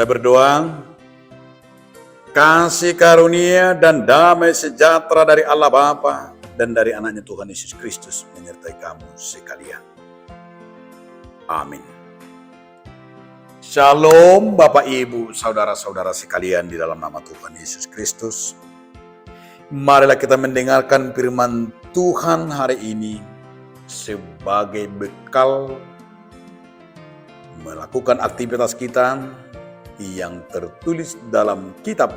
Kita berdoa, kasih karunia dan damai sejahtera dari Allah Bapa dan dari anaknya Tuhan Yesus Kristus menyertai kamu sekalian. Amin. Shalom Bapak Ibu, saudara-saudara sekalian di dalam nama Tuhan Yesus Kristus. Marilah kita mendengarkan firman Tuhan hari ini sebagai bekal melakukan aktivitas kita yang tertulis dalam kitab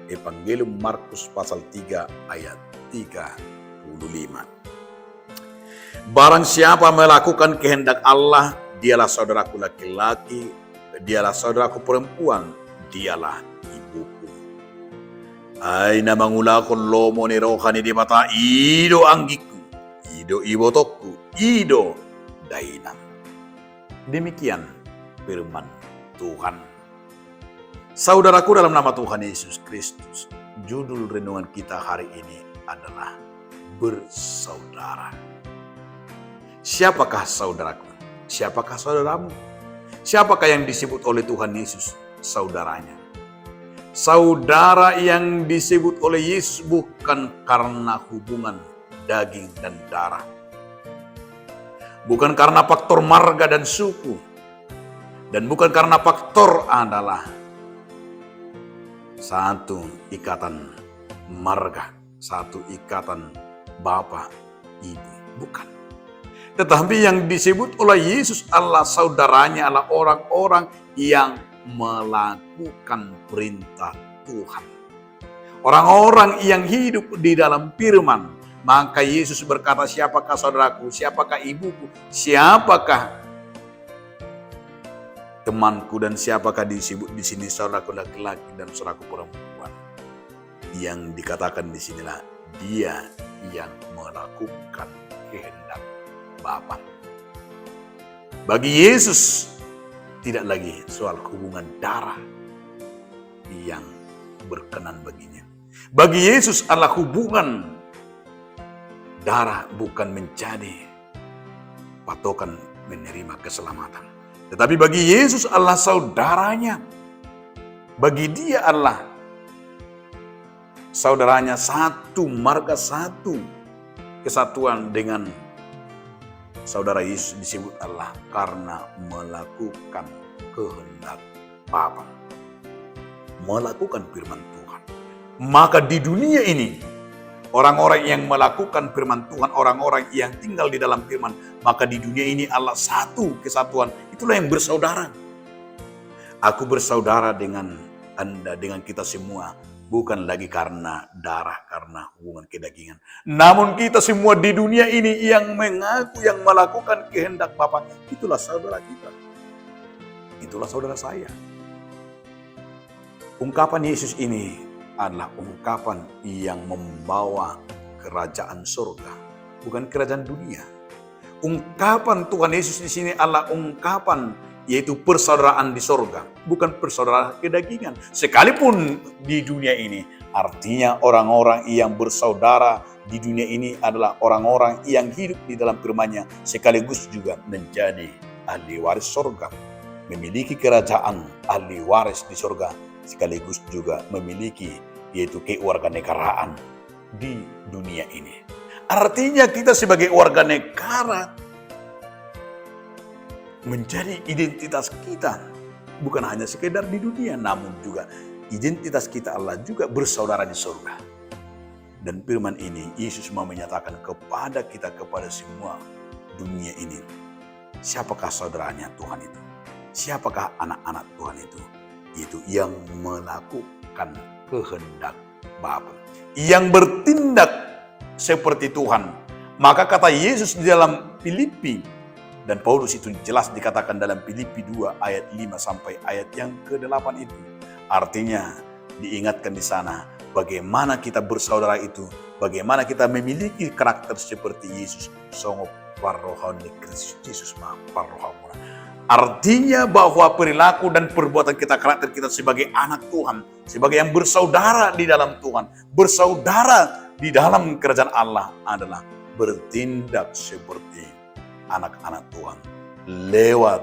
Evangelium Markus pasal 3 ayat 35. Barang siapa melakukan kehendak Allah, dialah saudaraku laki-laki, dialah saudaraku perempuan, dialah ibuku. Aina mangulakon lomo ni rohani di mata ido anggiku, ido ibotokku, ido dainam. Demikian firman Tuhan. Saudaraku dalam nama Tuhan Yesus Kristus, judul renungan kita hari ini adalah bersaudara. Siapakah saudaraku? Siapakah saudaramu? Siapakah yang disebut oleh Tuhan Yesus saudaranya? Saudara yang disebut oleh Yesus bukan karena hubungan daging dan darah. Bukan karena faktor marga dan suku. Dan bukan karena faktor adalah satu ikatan marga, satu ikatan bapak, ibu. Bukan. Tetapi yang disebut oleh Yesus adalah saudaranya, adalah orang-orang yang melakukan perintah Tuhan. Orang-orang yang hidup di dalam firman. Maka Yesus berkata, siapakah saudaraku, siapakah ibuku, siapakah temanku, dan siapakah disebut di sini saudaraku laki-laki dan saudaraku perempuan. Yang dikatakan di sinilah dia yang melakukan kehendak Bapa. Bagi Yesus tidak lagi soal hubungan darah yang berkenan baginya. Bagi Yesus adalah hubungan darah bukan menjadi patokan menerima keselamatan. Tetapi bagi Yesus adalah saudaranya. Bagi dia adalah saudaranya satu, marga satu. Kesatuan dengan saudara Yesus disebut adalah karena melakukan kehendak Bapa. Melakukan firman Tuhan. Maka di dunia ini, orang-orang yang melakukan firman Tuhan, orang-orang yang tinggal di dalam firman, maka di dunia ini Allah satu kesatuan. Itulah yang bersaudara. Aku bersaudara dengan Anda, dengan kita semua. Bukan lagi karena darah, karena hubungan kedagingan. Namun kita semua di dunia ini yang mengaku, yang melakukan kehendak Bapa, itulah saudara kita. Itulah saudara saya. Ungkapan Yesus ini adalah ungkapan yang membawa kerajaan surga, bukan kerajaan dunia. Ungkapan Tuhan Yesus di sini adalah ungkapan yaitu persaudaraan di surga, bukan persaudaraan kedagingan. Sekalipun di dunia ini, artinya orang-orang yang bersaudara di dunia ini adalah orang-orang yang hidup di dalam firman-Nya, sekaligus juga menjadi ahli waris surga, memiliki kerajaan ahli waris di surga, sekaligus juga memiliki yaitu kewarganegaraan di dunia ini. Artinya kita sebagai warga negara menjadi identitas kita bukan hanya sekedar di dunia, namun juga identitas kita Allah juga bersaudara di surga. Dan firman ini Yesus mau menyatakan kepada kita, kepada semua dunia ini, siapakah saudaranya Tuhan itu? Siapakah anak-anak Tuhan itu? Itu yang melakukan kehendak Bapa, yang bertindak seperti Tuhan. Maka kata Yesus di dalam Filipi, dan Paulus itu jelas dikatakan dalam Filipi 2 ayat 5 sampai ayat yang ke-8 itu. Artinya diingatkan di sana bagaimana kita bersaudara itu, bagaimana kita memiliki karakter seperti Yesus. Songo parrohani Kristus Yesus ma parrohamuna. Artinya bahwa perilaku dan perbuatan kita, karakter kita sebagai anak Tuhan, sebagai yang bersaudara di dalam Tuhan, bersaudara di dalam kerajaan Allah adalah bertindak seperti anak-anak Tuhan. Lewat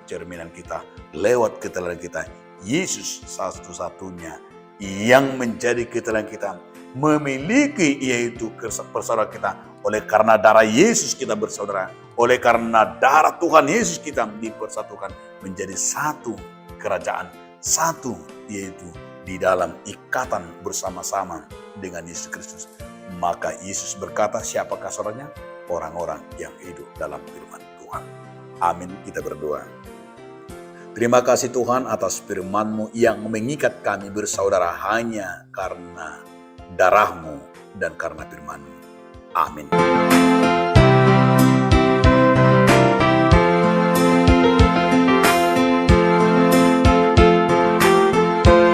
cerminan kita, lewat keteladanan kita, Yesus satu-satunya yang menjadi keterangan kita, memiliki yaitu persaudaraan kita. Oleh karena darah Yesus kita bersaudara, oleh karena darah Tuhan Yesus kita dipersatukan menjadi satu kerajaan, satu yaitu di dalam ikatan bersama-sama dengan Yesus Kristus. Maka Yesus berkata, siapakah saudaranya? Orang-orang yang hidup dalam firman Tuhan. Amin, kita berdoa. Terima kasih Tuhan atas firman-Mu yang mengikat kami bersaudara hanya karena darah-Mu dan karena firman-Mu. Amin.